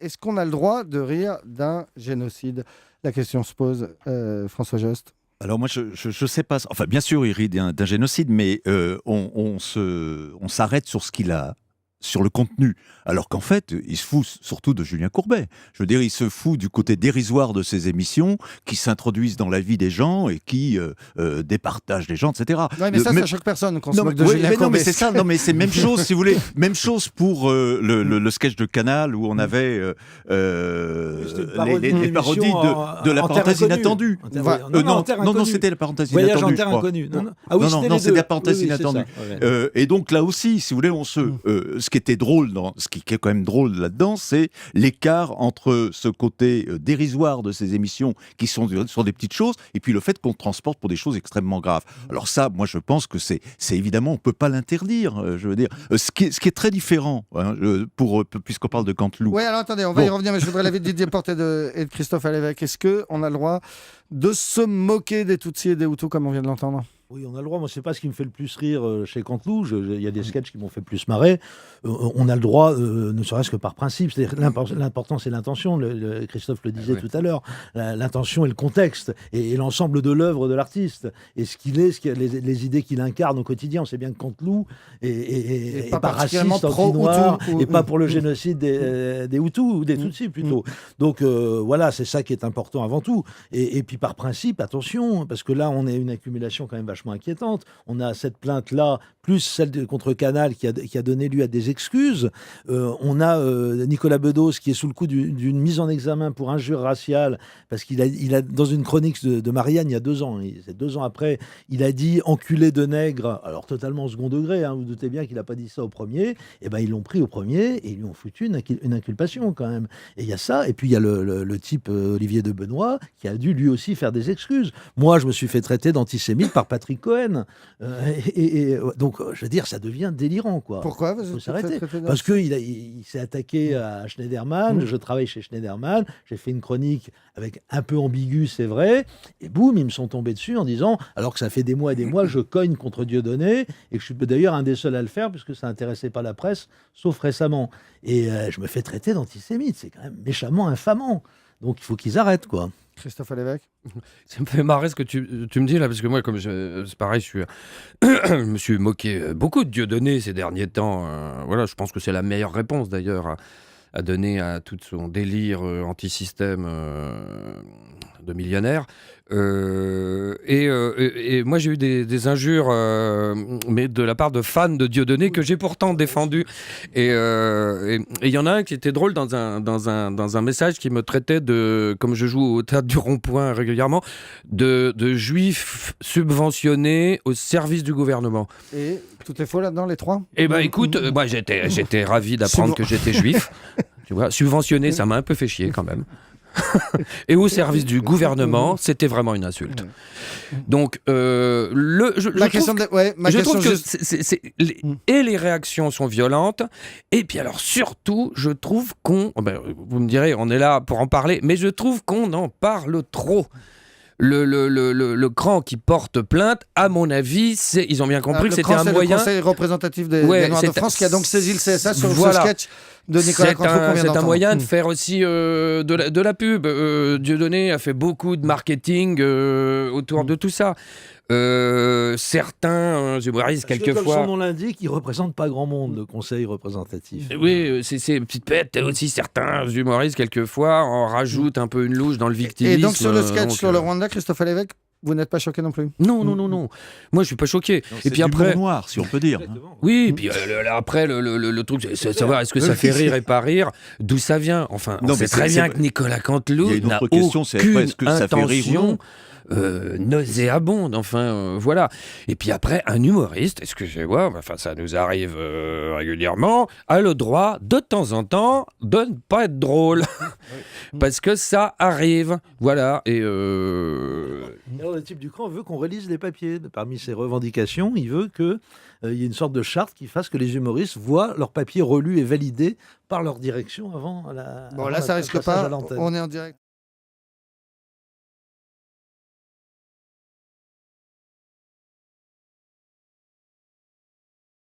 est-ce qu'on a le droit de rire d'un génocide? La question se pose, François Jost. Alors moi, je sais pas. Enfin, bien sûr, il rit d'un génocide, mais on s'arrête sur ce qu'il a, sur le contenu. Alors qu'en fait, il se fout surtout de Julien Courbet. Je veux dire, il se fout du côté dérisoire de ces émissions qui s'introduisent dans la vie des gens et qui départagent les gens, etc. Ouais, mais ça choque personne qu'on se moque de Julien Courbet. Non, mais c'est ça. Non, mais c'est même chose, si vous voulez. Même chose pour le sketch de Canal où on avait les parodies de la parenthèse inattendue. Non, c'était la parenthèse inattendue. Voyage en terre inconnue. Non, c'était la parenthèse inattendue. Et donc là aussi, si vous voulez, ce qui était drôle, ce qui est quand même drôle là-dedans, c'est l'écart entre ce côté dérisoire de ces émissions qui sont sur des petites choses, et puis le fait qu'on transporte pour des choses extrêmement graves. Alors ça, moi je pense que c'est évidemment, on peut pas l'interdire. Je veux dire, ce qui est très différent, hein, puisqu'on parle de Canteloup. Oui, alors attendez, on va y revenir, mais je voudrais l'avis de Didier Porte et de Christophe Alévèque. Est-ce qu'on a le droit de se moquer des Tutsis et des Hutus comme on vient de l'entendre? Oui, on a le droit. Moi, c'est pas ce qui me fait le plus rire chez Canteloup. Il y a des sketchs qui m'ont fait plus marrer. On a le droit, ne serait-ce que par principe. C'est-à-dire l'important, c'est l'intention. Christophe le disait tout à l'heure. L'intention et le contexte et l'ensemble de l'œuvre de l'artiste et ce qu'il est, les idées qu'il incarne au quotidien. On sait bien que Canteloup est pas raciste, anti-noir et pas pour le génocide des Hutus ou des Tutsis plutôt. Donc voilà, c'est ça qui est important avant tout. Et puis par principe, attention, parce que là, on est une accumulation quand même vachement inquiétante. On a cette plainte-là, plus celle contre Canal qui a donné lieu à des excuses. On a Nicolas Bedos qui est sous le coup d'une mise en examen pour injure raciale, parce qu'il a dans une chronique de Marianne il y a 2 ans, c'est 2 ans après, il a dit enculé de nègre, alors totalement au second degré, hein, vous doutez bien qu'il n'a pas dit ça au premier, et ben ils l'ont pris au premier et ils lui ont foutu une inculpation quand même. Et il y a ça, et puis il y a le type Olivier de Benoît qui a dû lui aussi faire des excuses. Moi, je me suis fait traiter d'antisémite par Patrick Cohen. Donc, je veux dire, ça devient délirant, quoi. Pourquoi il faut s'arrêter. Parce qu'il s'est attaqué à Schneiderman. Je travaille chez Schneiderman. J'ai fait une chronique avec un peu ambigu, c'est vrai. Et boum, ils me sont tombés dessus en disant, alors que ça fait des mois et des mois, je cogne contre Dieudonné et que je suis d'ailleurs un des seuls à le faire puisque ça n'intéressait pas la presse, sauf récemment. Et je me fais traiter d'antisémite. C'est quand même méchamment infamant. Donc, il faut qu'ils arrêtent, quoi. Christophe Alévèque. Ça me fait marrer ce que tu me dis là, parce que moi, c'est pareil, je me suis moqué beaucoup de Dieudonné ces derniers temps. Voilà, je pense que c'est la meilleure réponse d'ailleurs à donner à tout son délire anti-système de millionnaire. Et moi, j'ai eu des injures, mais de la part de fans de Dieudonné que j'ai pourtant défendu. Et il y en a un qui était drôle dans un message qui me traitait de, comme je joue au théâtre du Rond-Point régulièrement, de juifs subventionnés au service du gouvernement. Et tout est faux là-dedans, les trois? Eh ben, écoute, moi j'étais ravi d'apprendre que j'étais juif. Tu vois, subventionné, ça m'a un peu fait chier quand même. Et au service du gouvernement, c'était vraiment une insulte. Donc, je trouve que les réactions sont violentes. Et puis alors, surtout, je trouve vous me direz, on est là pour en parler, mais je trouve qu'on en parle trop. Le cran qui porte plainte, à mon avis, ils ont bien compris que c'était un moyen. Le Conseil représentatif des Noirs de France qui a donc saisi le CSA sur ce sketch de Nicolas Canteloup qu'on vient d'entendre. C'est un moyen de faire aussi de la pub. Dieudonné a fait beaucoup de marketing autour de tout ça. Certains humoristes, quelquefois. Comme son nom l'indique, il ne représente pas grand monde, le conseil représentatif. Oui, c'est une petite bête. Aussi, certains humoristes, quelquefois, en rajoutent un peu une louche dans le victimisme. Et donc, sur le sketch sur le Rwanda, Christophe Alévèque, vous n'êtes pas choqué non plus? Non. Moi, je suis pas choqué. Non, et puis après, noir, si on peut dire. Oui, et puis après, le truc, c'est savoir est-ce que ça fait rire et pas rire, d'où ça vient. Enfin, on sait très bien que Nicolas Canteloup n'a aucune intention nauséabonde, enfin voilà. Et puis après, un humoriste, excusez-moi, enfin ça nous arrive régulièrement, a le droit de temps en temps de ne pas être drôle. Parce que ça arrive, voilà. Et alors, le type du cran veut qu'on relise les papiers. Parmi ses revendications, il veut qu'il y ait une sorte de charte qui fasse que les humoristes voient leurs papiers relus et validés par leur direction avant la. Bon, là, ça risque pas. On est en direct.